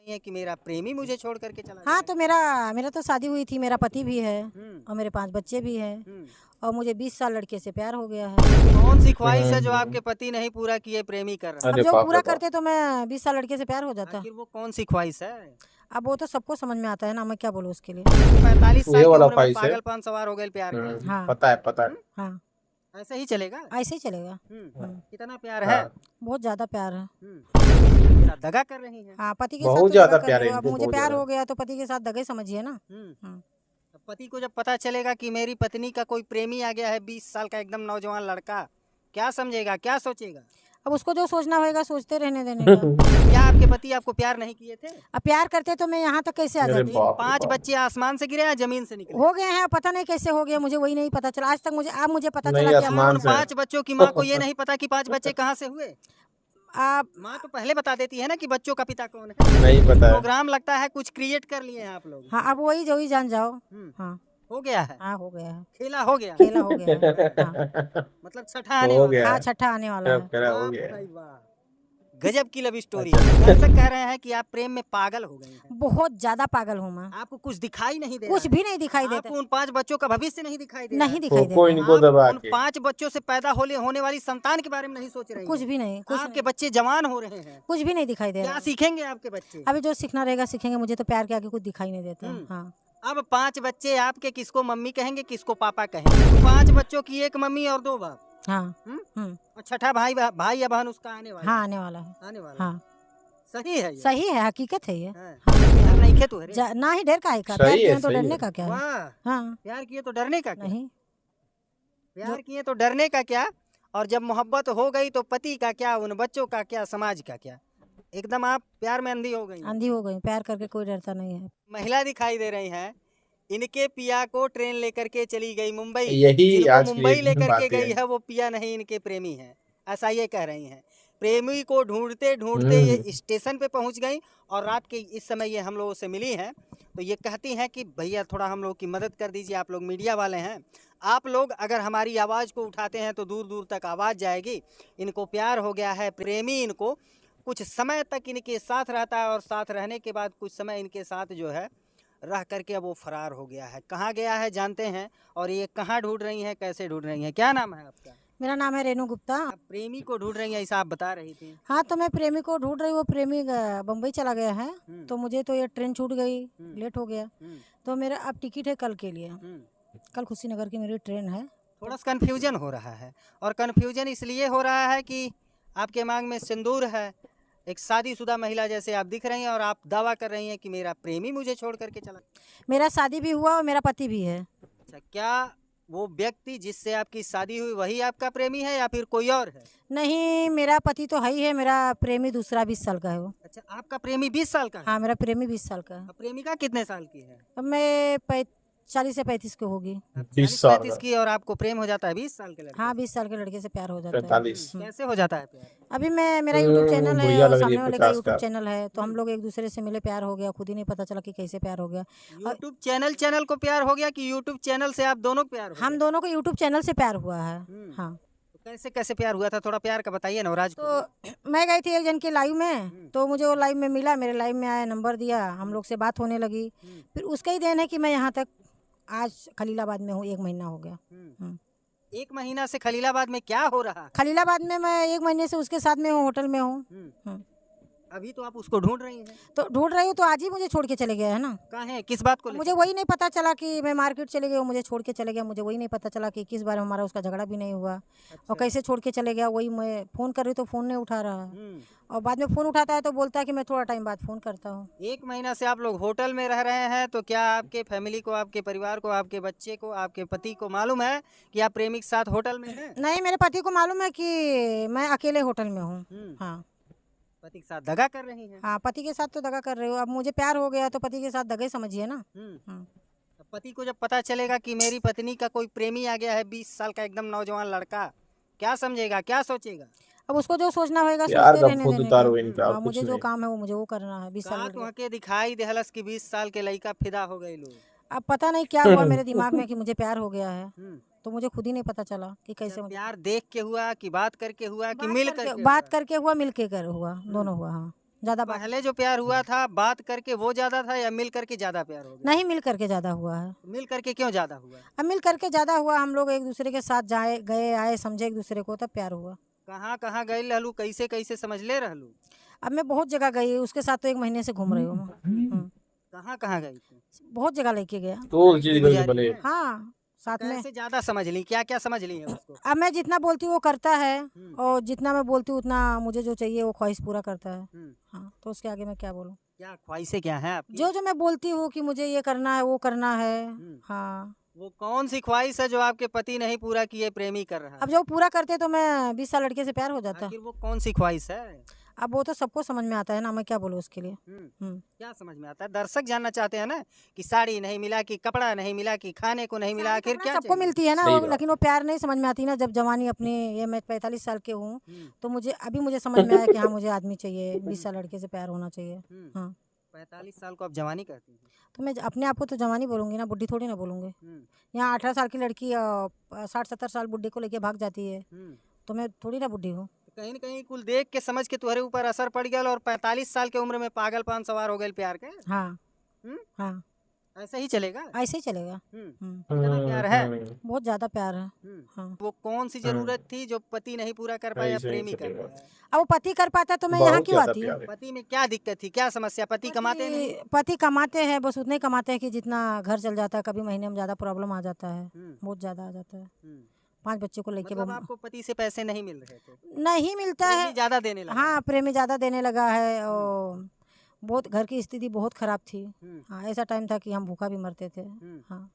है कि मेरा प्रेमी मुझे छोड़ करके चला हाँ, गया। तो मेरा मेरा तो शादी हुई थी, मेरा पति भी है और मेरे 5 बच्चे भी हैं हम्म। और मुझे 20 साल लड़के से प्यार हो गया है। कौन सी ख्वाहिश है जो आपके पति नहीं पूरा किए, प्रेमी कर रहा है? अब अरे जो बाप पूरा रे बाप। करते तो मैं 20 साल लड़के से प्यार हो जाता। आखिर वो कौन सी ख्वाहिश है? अब वो तो सबको समझ में आता है ना, मैं क्या बोलूँ उसके लिए। 45 साल ये की वाला उम्र में ख्वाहिश है। पागलपन सवार हो गए प्यार का। हाँ। पता है पता है। हाँ, ऐसे ही चलेगा? ऐसे ही चलेगा। कितना प्यार है? हाँ, बहुत ज्यादा प्यार है। साथ दगा कर रही हैं। हाँ, पति के बहुत साथ तो ज्यादा दगा कर प्यार रहे है हो। अब इनको, मुझे बहुत प्यार ज्यादा। हो गया तो पति के साथ दगा ही समझिए ना। अब पति को जब पता चलेगा कि मेरी पत्नी का कोई प्रेमी आ गया है, 20 साल का एकदम नौजवान लड़का, क्या समझेगा, क्या सोचेगा? अब उसको जो सोचना होगा सोचते रहने देने का। क्या आपके पति आपको प्यार नहीं किए थे? अब प्यार करते तो मैं यहाँ तक कैसे आ अरे जाती। बाप रे 5 बाप। बच्चे आसमान से गिरे या जमीन से निकले? हो गए हैं, पता नहीं कैसे हो गया, मुझे वही नहीं पता चला आज तक। मुझे अब मुझे पता नहीं, चला कि आसमान उन से। 5 बच्चों की माँ को ये नहीं पता कि 5 बच्चे कहाँ से हुए? आप माँ तो पहले बता देती है ना कि बच्चों का पिता कौन है। नहीं पता है। प्रोग्राम लगता है कुछ क्रिएट कर लिए हैं आप लोग। हाँ, अब वही जो ही जान जाओ। हाँ हो गया है, हाँ, हो गया है, खेला हो गया, खेला हो गया है। हाँ, मतलब छठा आने हो वाला। गया हाँ, है। छठा आने वाला है। सब करा हो वाह गया है। भाई वाह, गजब की लव स्टोरी। दर्शक कह रहे हैं कि आप प्रेम में पागल हो गए हैं। बहुत ज्यादा पागल हूँ मैं। आपको कुछ दिखाई नहीं दे कुछ रहा भी नहीं दिखाई है। देता। आपको उन 5 बच्चों का भविष्य नहीं दिखाई दे रहा नहीं है। दिखाई दे कोई रहा इनको आप दबा उन के। 5 बच्चों से पैदा होने वाली संतान के बारे में नहीं सोच रही कुछ हैं। भी नहीं, कुछ आपके नहीं, बच्चे जवान हो रहे हैं, कुछ भी नहीं दिखाई दे क्या रहा। सीखेंगे आपके बच्चे? अभी जो सीखना रहेगा सीखेंगे। मुझे तो प्यार के आगे कुछ दिखाई नहीं देता। हाँ, अब 5 बच्चे आपके, किसको मम्मी कहेंगे, किसको पापा कहेंगे? 5 बच्चों की 1 मम्मी और 2 बाप। हाँ, और छठा भाई या बहन उसका आने वाला हाँ, है। आने वाला है। आने वाला है। हाँ, सही है ये? सही है, हकीकत है ये। हाँ। प्यार नहीं खे तो ना ही डर का है का। सही प्यार है, किए तो सही डरने है। का क्या है। वाह, हाँ, प्यार किए तो डरने का क्या? नहीं। प्यार किए तो डरने का क्या? और जब मोहब्बत हो गई तो पति का क्या, उन बच्चों का क्या, समाज का क्या? एकदम आप प्यार में अंधी हो गई हैं। अंधी हो गई। प्यार करके कोई डरता नहीं है। महिला दिखाई दे रही हैं, इनके पिया को ट्रेन लेकर के चली गई मुंबई। यही जिनको आज की मुंबई एक लेकर बात के गई है। है वो पिया नहीं, इनके प्रेमी हैं, ऐसा ये कह रही हैं। प्रेमी को ढूंढते ढूंढते ये स्टेशन पे पहुंच गई और रात के इस समय ये हम लोगों से मिली हैं। तो ये कहती हैं कि भैया थोड़ा हम लोग की मदद कर दीजिए, आप लोग मीडिया वाले हैं, आप लोग अगर हमारी आवाज़ को उठाते हैं तो दूर दूर तक आवाज़ जाएगी। इनको प्यार हो गया है, प्रेमी इनको कुछ समय तक इनके साथ रहता है और साथ रहने के बाद कुछ समय इनके साथ जो है रह करके अब वो फरार हो गया है। कहाँ गया है जानते हैं, और ये कहाँ ढूंढ रही हैं, कैसे ढूंढ रही हैं? क्या नाम है आपका? मेरा नाम है रेनू गुप्ता। आप प्रेमी को ढूंढ रही हैं ऐसा आप बता रही थी। हाँ, तो मैं प्रेमी को ढूंढ रही हूँ। प्रेमी बम्बई चला गया है। तो मुझे तो ये ट्रेन छूट गई, लेट हो गया। तो मेरा अब टिकट है कल के लिए। कल कुशीनगर की मेरी ट्रेन है। थोड़ा सा कन्फ्यूजन हो रहा है, और कन्फ्यूजन इसलिए हो रहा है कि आपके मांग में सिंदूर है, एक शादीशुदा महिला जैसे आप दिख रही हैं, और आप दावा कर रही हैं कि मेरा प्रेमी मुझे छोड़ करके चला। मेरा शादी भी हुआ और मेरा पति भी है। अच्छा, क्या वो व्यक्ति जिससे आपकी शादी हुई वही आपका प्रेमी है या फिर कोई और है? नहीं, मेरा पति तो है ही है, मेरा प्रेमी दूसरा 20 साल का है वो। अच्छा, आपका प्रेमी 20 साल का है? हाँ, मेरा प्रेमी 20 साल का है। अब प्रेमिका कितने साल की है? अब मैं 40 से 35 की होगी। 20 साल 35 की, और आपको प्रेम हो जाता है 20 साल के लड़के? हाँ, 20 साल के लड़के से प्यार हो जाता है। 45। कैसे हो जाता है प्यार? अभी मेरा यूट्यूब चैनल है बढ़िया और लग रही सामने है वाले का 50 यूट्यूब का। चैनल है, तो हम लोग एक दूसरे से मिले, प्यार हो गया। खुद ही नहीं पता चला कि कैसे प्यार हो गया। यूट्यूब चैनल को प्यार हो गया कि यूट्यूब चैनल से आप दोनों को प्यार हो गया? हम दोनों को यूट्यूब चैनल से प्यार हुआ है। हाँ, तो कैसे कैसे प्यार हुआ था, थोड़ा प्यार का बताइए नवराज को। तो मैं गई थी एक जन के लाइव में, तो मुझे वो लाइव में मिला, मेरे लाइव में आया, नंबर दिया, हम लोग से बात होने लगी। फिर उसका ही देन है कि मैं यहाँ तक आज खलीलाबाद में हूँ। 1 महीना हो गया। 1 महीना से खलीलाबाद में क्या हो रहा है? खलीलाबाद में मैं 1 महीने से उसके साथ में हूँ, होटल में हूँ। अभी तो आप उसको ढूंढ रही हैं? तो ढूंढ रही हूँ, तो आज ही मुझे छोड़ के चले गया है ना। कहाँ है, किस बात को लेकर? मुझे वही नहीं पता चला कि मैं मार्केट चले गई, वो मुझे छोड़ के चले गया। मुझे वही नहीं पता चला कि किस बार हमारा उसका झगड़ा भी नहीं हुआ। और कैसे छोड़ के चले गया, वही मैं फ़ोन कर रही तो फ़ोन नहीं उठा रहा है। और बाद में फ़ोन उठाता है तो बोलता है कि मैं थोड़ा टाइम बाद फ़ोन करता हूँ। 1 महीना से आप लोग होटल में रह रहे हैं, तो क्या आपके फैमिली को, आपके परिवार को, आपके बच्चे को, आपके पति को मालूम है कि आप प्रेमी के साथ होटल में हैं? नहीं, मेरे पति को मालूम है कि मैं अकेले होटल में हूँ। हाँ, पति के साथ दगा कर रही हैं? हाँ, पति के साथ तो दगा कर रही हूँ। अब मुझे प्यार हो गया तो पति के साथ दगा ही समझिए ना। तो पति को जब पता चलेगा कि मेरी पत्नी का कोई प्रेमी आ गया है, 20 साल का एकदम नौजवान लड़का, क्या समझेगा, क्या सोचेगा? अब उसको जो सोचना होगा यार सोचते का रहने खुद देने उतारो का। इनका, हाँ, कुछ मुझे जो नहीं। काम है वो मुझे वो करना है। 20 साल का तुहके दिखाई देहलस कि 20 साल के लड़का फिदा हो गए लोग। अब पता नहीं क्या हुआ मेरे दिमाग में कि मुझे प्यार हो गया है, तो मुझे खुद ही नहीं पता चला कि कैसे। प्यार देख के हुआ कि बात करके हुआ कि मिल करके? बात करके हुआ, मिल के कर हुआ, दोनों हुआ। हाँ, ज्यादा बात पहले जो प्यार हुआ था बात करके वो ज्यादा था या मिल करके ज्यादा प्यार हो गया? नहीं, मिल करके ज्यादा हुआ है। मिल करके क्यों ज्यादा हुआ? अब मिल करके ज्यादा हुआ, हम लोग एक दूसरे के साथ जाए गए आए, समझे एक दूसरे को, तब प्यार हुआ। कहाँ कहाँ गए रहलू, कैसे कैसे समझ ले रहलू? अब मैं बहुत जगह गई, उसके साथ तो 1 महीने से घूम रही हूँ। कहाँ कहाँ गई थी? बहुत जगह लेके गया। तो चीज गलत भले हाँ, साथ में। कैसे ज्यादा समझ ली, क्या क्या समझ ली है उसको? अब मैं जितना बोलती हूँ वो करता है, और जितना मैं बोलती हूँ उतना मुझे जो चाहिए वो ख्वाहिश पूरा करता है। हाँ, तो उसके आगे मैं क्या बोलूँ? क्या ख्वाहिशें क्या है आपकी? जो जो मैं बोलती हूँ कि मुझे ये करना है, वो करना है। हाँ, वो कौन सी ख्वाहिश है जो आपके पति नहीं पूरा किए, प्रेमी कर रहा है? अब जब वो पूरा करते तो मैं 20 साल लड़के से प्यार हो जाता। आखिर वो कौन सी ख्वाहिश है? अब वो तो सबको समझ में आता है ना, मैं क्या बोलूँ उसके लिए। क्या समझ में आता है? दर्शक जानना चाहते हैं ना कि साड़ी नहीं मिला, कि कपड़ा नहीं मिला, कि खाने को नहीं मिला, आखिर क्या सबको चाहिए? मिलती है ना सही वो, बात। लेकिन वो प्यार नहीं समझ में आती ना। जब जवानी अपनी, ये मैं 45 साल के हूँ, तो मुझे समझ में आया कि हाँ, मुझे आदमी चाहिए, 20 साल लड़के से प्यार होना चाहिए। हाँ, 45 साल को आप जवानी कहती हैं? तो मैं अपने आप को तो जवानी बोलूंगी ना, बुढ़ी थोड़ी ना बोलूंगी। यहाँ 18 साल की लड़की 60-70 साल बुढ़ी को लेके भाग जाती है, तो मैं थोड़ी ना बुढ़ी हूँ। कहीं न कहीं कुल देख के समझ के तुम्हारे ऊपर असर पड़ गया और 45 साल के उम्र में पागलपन सवार हो गए प्यार के। हाँ। हम्म? हाँ, ऐसा ही चलेगा? ऐसे ही चलेगा। कितना प्यार है? बहुत ज्यादा प्यार है। हाँ। वो कौन सी जरूरत थी जो पति नहीं पूरा कर पाया, ऐसे ही प्रेमी कर चलेगा। पाया? अब वो पति कर पाता तो मैं यहाँ बहुत क्यों ज्यादा आती? प्यार है। पति में क्या दिक्कत थी, क्या समस्या? पति कमाते नहीं? पति कमाते हैं, बस उतने ही कमाते हैं कि जितना घर चल जाता है। कभी महीने में ज्यादा प्रॉब्लम आ जाता है, बहुत ज्यादा आ जाता है। 5 बच्चे को लेके मतलब आपको पति से पैसे नहीं मिल रहे थे? नहीं मिलता प्रेमी है। ज्यादा देने लगा? हाँ, प्रेमी ज्यादा देने लगा है, और बहुत घर की स्थिति बहुत खराब थी। हाँ, ऐसा टाइम था कि हम भूखा भी मरते थे। हाँ,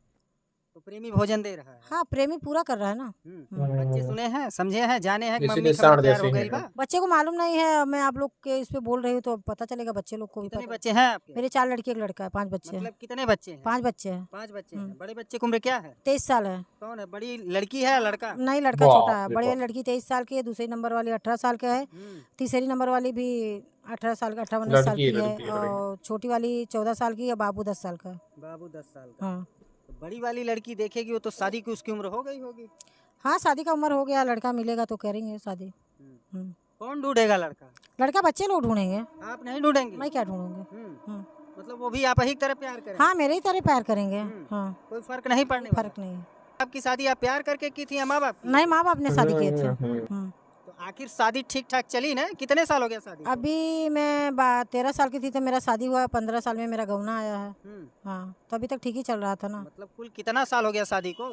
तो प्रेमी भोजन दे रहा है? हाँ, प्रेमी पूरा कर रहा है ना। बच्चे सुने हैं, समझे हैं, जाने हैं कि इसीलिए मम्मी साढ़ खबर प्यार जैसे हो गई हैं। बा? बच्चे को मालूम नहीं है, मैं आप लोग के इस पे बोल रही हूँ तो पता चलेगा बच्चे लोग को भी। कितने पता। बच्चे हैं आपके? मेरे 4 लड़की 1 लड़का है, 5 बच्चे हैं। मतलब कितने बच्चे हैं? 5 बच्चे हैं। 5 बच्चे हैं। बड़े बच्चे की उम्र क्या है? 23 साल है। कौन है? बड़ी लड़की है या लड़का? नहीं, लड़का बाप छोटा है। रे बड़ी बाप। वाली लड़की 23 साल की है, दूसरी नंबर वाली 18 साल का है, तीसरी नंबर वाली भी 18 साल का, 18-19 साल लड़की की है, लड़की और छोटी वाली 14 साल की है, बाबू 10 साल का है। बाबू 10 साल का। हाँ। तो बड़ी वाली लड़की देखेगी, वो तो शादी की उसकी उम्र हो गई होगी। हाँ, शादी का उम्र हो गया, लड़का मिलेगा तो करेंगे शादी। कौन ढूंढेगा लड़का? लड़का बच्चे लोग ढूंढेंगे, आप नहीं ढूंढेंगे? मैं क्या ढूंढूंगी। मतलब वो भी आप ही की तरह प्यार करें? हाँ, मेरे ही तरह प्यार करेंगे। हाँ, कोई फर्क नहीं पड़ने वाला? फर्क नहीं है। आपकी शादी आप प्यार करके की थी या माँ बाप की? नहीं, माँ बाप ने शादी किए थे। तो आखिर शादी ठीक ठाक चली ना? कितने साल हो गया शादी? अभी मैं 13 साल की थी तो मेरा शादी हुआ, 15 साल में मेरा गौना आया है। हाँ, तो अभी तक ठीक ही चल रहा था ना। मतलब कुल कितना साल हो गया शादी को?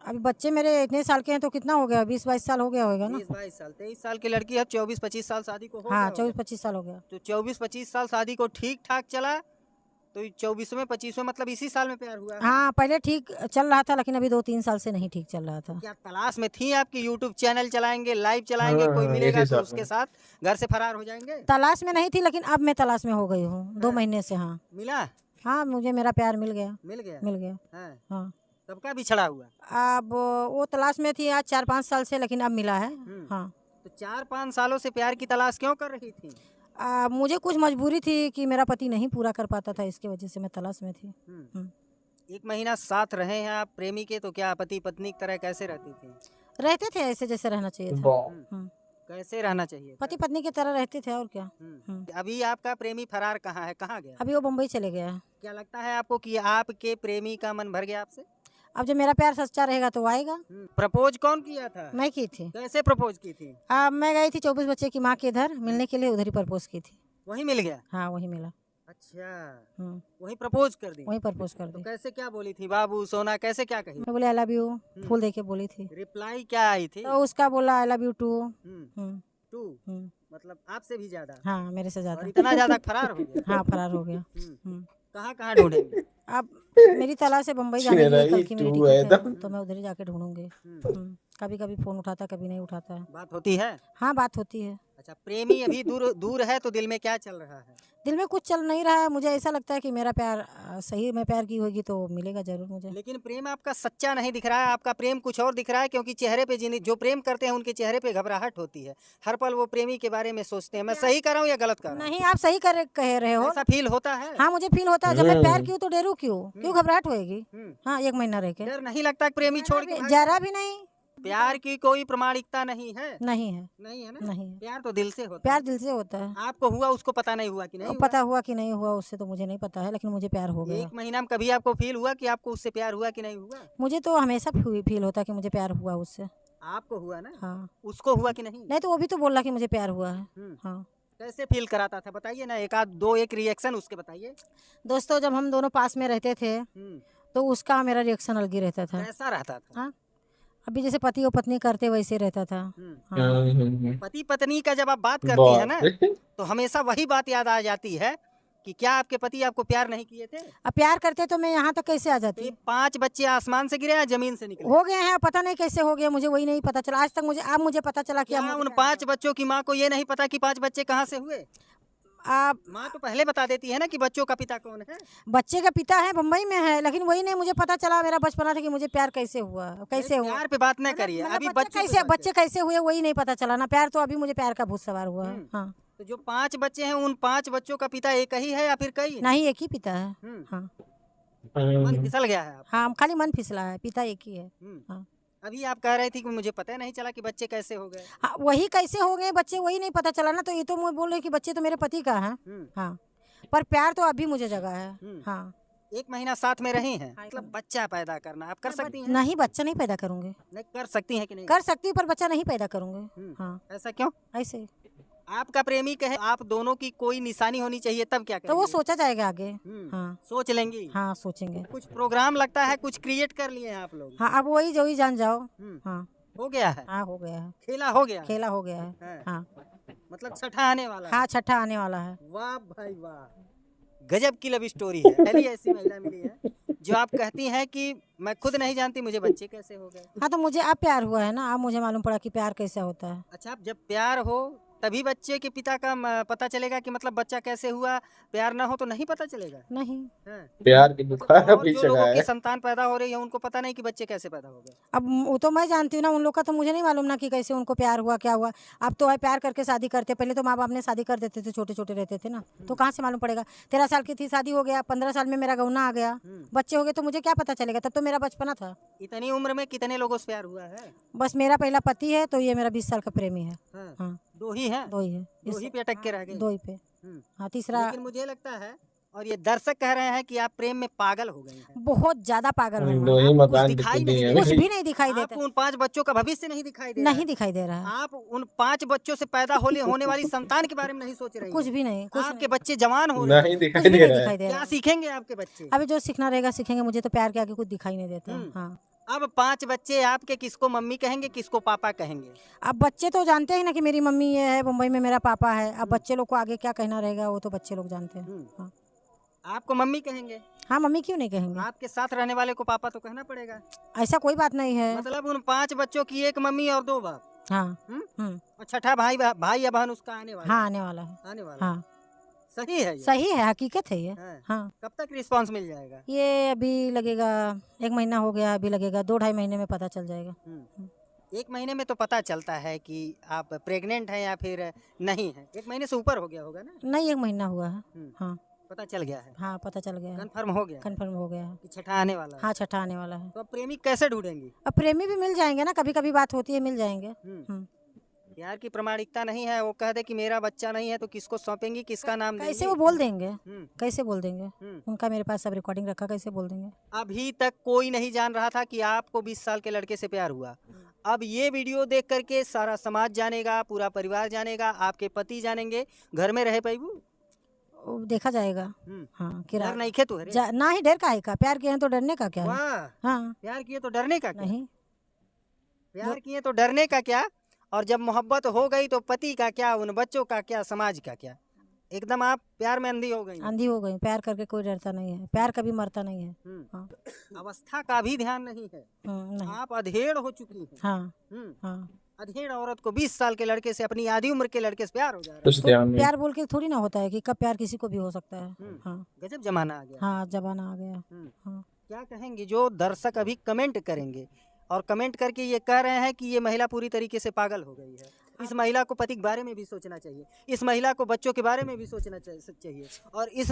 अभी बच्चे मेरे इतने साल के हैं तो कितना हो गया, 20-22 साल हो गया होगा ना। 20-22 साल। 23 साल की लड़की है, 24-25 साल शादी को हो हाँ, गया 24-25 साल हो गया। तो 24-25 साल शादी को ठीक ठाक चला, तो 24वें 25वें मतलब इसी साल में प्यार हुआ है? हाँ, पहले ठीक चल रहा था, लेकिन अभी 2-3 साल से नहीं ठीक चल रहा था। क्या तलाश में थी आपकी? यूट्यूब चैनल चलाएंगे, लाइव चलाएंगे, कोई मिलेगा तो उसके साथ घर से फरार हो जाएंगे? तलाश में नहीं थी, लेकिन अब मैं तलाश में हो गई हूँ 2 महीने से। हाँ, मिला? हाँ, मुझे मेरा प्यार मिल गया। मिल गया? मिल गया। हाँ। हाँ, तब का बिछड़ा हुआ? अब वो तलाश में थी आज 4-5 साल से, लेकिन अब मिला है। हाँ, तो 4-5 सालों से प्यार की तलाश क्यों कर रही थी? मुझे कुछ मजबूरी थी कि मेरा पति नहीं पूरा कर पाता था, इसके वजह से मैं तलाश में थी। 1 महीना साथ रहे हैं आप प्रेमी के, तो क्या पति पत्नी की तरह कैसे रहती थी? रहते थे ऐसे जैसे रहना चाहिए था। कैसे रहना चाहिए? पति पत्नी की तरह रहते थे, और क्या। अभी आपका प्रेमी फरार कहाँ है, कहाँ गया? अभी वो मुंबई चले गया है। क्या लगता है आपको कि आपके प्रेमी का मन भर गया आपसे? अब जब मेरा प्यार सच्चा रहेगा तो वो आएगा। प्रपोज कौन किया था? मैं की थी। कैसे प्रपोज की थी? मैं गई थी 24 बच्चे की माँ के इधर मिलने के लिए, उधर ही प्रपोज की थी। वहीं मिल गया? हाँ, वही मिला। अच्छा, वहीं प्रपोज कर दी? वही प्रपोज कर तो दी। कैसे क्या बोली थी? बाबू सोना कैसे क्या कही? मैं बोले आई लव यू, फूल दे के बोली थी। रिप्लाई क्या आई थी? तो उसका बोला आई लव यू टू। 2 मतलब आपसे भी ज्यादा? हाँ, मेरे से और ज्यादा। इतना ज्यादा फरार हो गया? हाँ, फरार हो गया। कहाँ कहाँ ढूंढेंगे? अब मेरी तलाश से बम्बई जाने की कल की मेरी टिकट है, तो मैं उधर ही जाके ढूंढूंगी। कभी कभी फोन उठाता, कभी नहीं उठाता है। बात होती है? हाँ, बात होती है। अच्छा, प्रेमी अभी दूर दूर है तो दिल में क्या चल रहा है? दिल में कुछ चल नहीं रहा है। मुझे ऐसा लगता है कि मेरा प्यार सही में प्यार की होगी तो मिलेगा जरूर मुझे। लेकिन प्रेम आपका सच्चा नहीं दिख रहा है, आपका प्रेम कुछ और दिख रहा है, क्योंकि चेहरे पे जो प्रेम करते हैं उनके चेहरे पे घबराहट होती है। हर पल वो प्रेमी के बारे में सोचते हैं। मैं सही कर रहा हूँ या गलत कर रहा हूँ? नहीं, आप सही कह रहे हो। ऐसा फील होता है? हाँ, मुझे फील होता है। जब मैं प्यार की हूँ तो डरू क्यों घबराहट होएगी। हाँ, 1 महीना रह के डर नहीं लगता कि प्रेमी छोड़ के भाग जरा भी नहीं। प्यार की कोई प्रामाणिकता नहीं है। नहीं है, नहीं है ना? नहीं है। प्यार तो दिल से होता प्यार है। दिल से होता है। आपको हुआ, उसको पता नहीं हुआ कि नहीं अब हुआ? पता हुआ कि नहीं हुआ उससे तो मुझे नहीं पता है, लेकिन मुझे प्यार हो गया। 1 महीना में कभी आपको फील हुआ कि आपको उससे प्यार हुआ कि नहीं हुआ? मुझे तो हमेशा फील होता है कि मुझे प्यार हुआ उससे। आपको हुआ ना? हाँ। उसको हुआ कि नहीं? नहीं तो वो भी तो बोल रहा कि मुझे प्यार हुआ है। हुँ। हाँ। कैसे फील कराता था बताइए ना, एक आध 2 एक रिएक्शन उसके बताइए। दोस्तों जब हम दोनों पास में रहते थे हुँ। तो उसका मेरा रिएक्शन अलग ही रहता था। कैसा रहता था? हाँ। अभी जैसे पति और पत्नी करते वैसे रहता था। हुँ। हाँ। पति पत्नी का जब आप बात करती है ना, बाप रे। तो हमेशा वही बात याद आ जाती है कि क्या आपके पति आपको प्यार नहीं किए थे? अब प्यार करते तो मैं यहाँ तक कैसे आ तो ये जाती? 5 बच्चे आसमान से गिरे या जमीन से निकले? हो गए हैं, पता नहीं कैसे हो गए, मुझे वही नहीं पता चला आज तक। मुझे अब मुझे पता चला कि अब क्या मुझे उन प्यार 5 बच्चों की माँ को ये नहीं पता कि 5 बच्चे कहाँ से हुए? हुआ। आप माँ तो पहले बता देती है ना कि बच्चों का पिता कौन है। बच्चे का पिता है बम्बई में है, लेकिन वही नहीं मुझे पता चला मेरा बचपना था कि मुझे प्यार कैसे हुआ, कैसे हुआ। प्यार पे बात न करिए, मतलब अभी बच्चे कैसे हुए वही नहीं पता चला ना। प्यार तो अभी मुझे प्यार का भूत सवार हुआ है। हाँ। तो जो 5 बच्चे हैं, उन 5 बच्चों का पिता एक ही है या फिर कई हैं? नहीं, एक ही पिता है। हुँ। हाँ। मन फिसल गया है आपका। हाँ, खाली मन फिसला है, पिता एक ही है। हुँ। हाँ। अभी आप कह रही थी कि मुझे पता ही नहीं चला कि बच्चे कैसे हो गए। हाँ, वही कैसे हो गए बच्चे वही नहीं पता चला ना। तो ये तो मैं बोल रही कि बच्चे तो मेरे पति का है। हुँ। हाँ। पर प्यार तो अभी मुझे जगा है। हुँ। हाँ। 1 महीना साथ में रही हैं, हाँ, मतलब बच्चा पैदा करना आप कर सकती हैं? नहीं, बच्चा नहीं पैदा करूंगी। नहीं कर सकती हैं कि नहीं? कर सकती हूँ पर बच्चा नहीं पैदा करूंगी। हुँ। हाँ। ऐसा क्यों? ऐसे आपका प्रेमी कहे आप दोनों की कोई निशानी होनी चाहिए तब क्या तो वो करेंगे? सोचा जाएगा आगे। हुँ। हाँ। सोच लेंगी? हाँ, सोचेंगे। कुछ प्रोग्राम लगता है, कुछ क्रिएट कर लिए हैं आप लोग। हाँ, अब वही जो ही जान जाओ। हुँ। हाँ। हो गया है? हाँ, हो गया है। खेला हो गया है? खेला हो गया है। हैं। हाँ। मतलब छठा आने वाला है? हाँ, छठा आने वाला है। वाह भाई वाह! गजब की लव स्टोरी है। पहली ऐसी महिला मिली है जो आप कहती हैं कि मैं खुद नहीं जानती मुझे बच्चे कैसे हो गए। हाँ, तो मुझे अब प्यार हुआ है ना, अब मुझे मालूम पड़ा कि प्यार कैसा होता है। अच्छा, अब जब प्यार हो तभी बच्चे के पिता का पता चलेगा कि मतलब बच्चा कैसे हुआ। प्यार ना हो तो नहीं पता चलेगा। नहीं। हैं। प्यार की बुखार और अभी जो चढ़ा लोगों की है। संतान पैदा हो रही है उनको पता नहीं कि बच्चे कैसे पैदा हो गए। अब वो तो मैं जानती हूँ ना, उन लोग का तो मुझे नहीं मालूम ना कि कैसे उनको प्यार हुआ क्या हुआ। अब तो है प्यार करके शादी करते, पहले तो माँ बाप ने शादी कर देते थे, छोटे छोटे रहते थे ना, तो कहाँ से मालूम पड़ेगा। 13 साल की थी शादी हो गया, 15 साल में मेरा गौना आ गया, बच्चे हो गए तो मुझे क्या पता चलेगा। तब तो मेरा बचपना था। इतनी उम्र में कितने लोगों से प्यार हुआ है? बस मेरा पहला पति है, तो ये मेरा 20 साल का प्रेमी है। हाँ। हाँ। 2 ही हैं? दो ही है। 2 ही पे अटक के रह गए? दो ही पे। हम्म। हाँ, तीसरा लेकिन मुझे लगता है और ये दर्शक कह रहे हैं कि आप प्रेम में पागल हो गई हैं। बहुत ज्यादा पागल हूँ दो मैं। ही आपको कुछ मकान दिखाई बिकते नहीं हैं दे कुछ अभी। भी नहीं दिखाई देता। आपको उन 5 बच्चों का भविष्य नहीं दिखाई दे रहा नहीं है। दिखाई दे रहा है। आप उन 5 बच्चों से पैदा होने वाली संतान के बारे में नहीं सोच रही कुछ हैं। भी नहीं, कुछ आपके नहीं, बच्चे जवान हो रहे नहीं हैं। कुछ दिखाई भी दे नहीं रहा है। दिखाई दे क्या रहा। सीखेंगे आपके बच्चे? अभी जो सीखना रहेगा सीखेंगे, मुझे तो प्यार के आगे कुछ दिखाई नहीं देता। हम्म। हाँ। अब 5 बच्चे आपके किसको मम्मी कहेंगे किसको पापा कहेंगे? अब बच्चे तो जानते हैं ना कि मेरी मम्मी ये है, मुंबई में मेरा पापा है। अब बच्चे लोग को आगे क्या कहना रहेगा वो तो बच्चे लोग जानते हैं। हाँ। आपको मम्मी कहेंगे? हाँ, मम्मी क्यों नहीं कहेंगे। आपके साथ रहने वाले को पापा तो कहना पड़ेगा। ऐसा कोई बात नहीं है। मतलब उन 5 बच्चों की एक मम्मी और 2 बाप। हाँ। हम्म? और छठा भाई या बहन उसका आने वाला हाँ, है। आने वाला है। आने वाला हाँ, है। सही है ये? सही है, हकीकत है ये। हाँ। हाँ। कब तक रिस्पांस मिल जाएगा? ये अभी लगेगा 1 महीना हो गया, अभी लगेगा 2-2.5 महीने में पता चल जाएगा। 1 महीने में तो पता चलता है कि आप प्रेग्नेंट हैं या फिर नहीं है। 1 महीने से ऊपर हो गया होगा ना? नहीं, 1 महीना हुआ है। हाँ। पता चल गया है? हाँ, पता चल गया है। कंफर्म हो गया कन्फर्म हो गया है। कि छठा आने वाला है? हाँ, छठा आने वाला है। तो अब प्रेमी कैसे ढूंढेंगी? अब प्रेमी भी मिल जाएंगे ना, कभी कभी बात होती है, मिल जाएंगे। प्यार की प्रामाणिकता नहीं है, वो कह दे कि मेरा बच्चा नहीं है तो किसको सौंपेंगी, किसका नाम कैसे देंगी? वो बोल देंगे, हम्म। कैसे बोल देंगे। उनका मेरे पास सब रिकॉर्डिंग रखा, कैसे बोल देंगे। अभी तक कोई नहीं जान रहा था कि आपको 20 साल के लड़के से प्यार हुआ। अब ये वीडियो देख करके सारा समाज जानेगा, पूरा परिवार जानेगा, आपके पति जानेंगे। घर में रहे पैबू? वो देखा जाएगा। हाँ, डर नहीं खे तो ना ही डर का है का, प्यार किए हैं तो डरने का क्या है। वाह, हाँ। प्यार किए तो डरने का क्या? नहीं। प्यार किए तो डरने का क्या? और जब मोहब्बत हो गई तो पति का क्या, उन बच्चों का क्या, समाज का क्या? एकदम आप प्यार में अंधी हो गई। अंधी हो गई। प्यार करके कोई डरता नहीं है, प्यार कभी मरता नहीं है। हाँ। अवस्था का भी ध्यान नहीं है। नहीं। आप अधेड़ हो चुकी हैं। हाँ। हाँ। अधेड़ औरत को 20 साल के लड़के से, अपनी आधी उम्र के लड़के से प्यार हो जा रहा कुछ ध्यान नहीं। प्यार बोल के थोड़ी ना होता है कि कब प्यार किसी को भी हो सकता है। हाँ। है। गजब जमाना आ गया। हाँ, जमाना आ गया। हाँ। क्या कहेंगे जो दर्शक अभी कमेंट करेंगे और कमेंट करके ये कह रहे हैं कि ये महिला पूरी तरीके से पागल हो गई है? इस महिला को पति के बारे में भी सोचना चाहिए, इस महिला को बच्चों के बारे में भी सोचना चाहिए और इस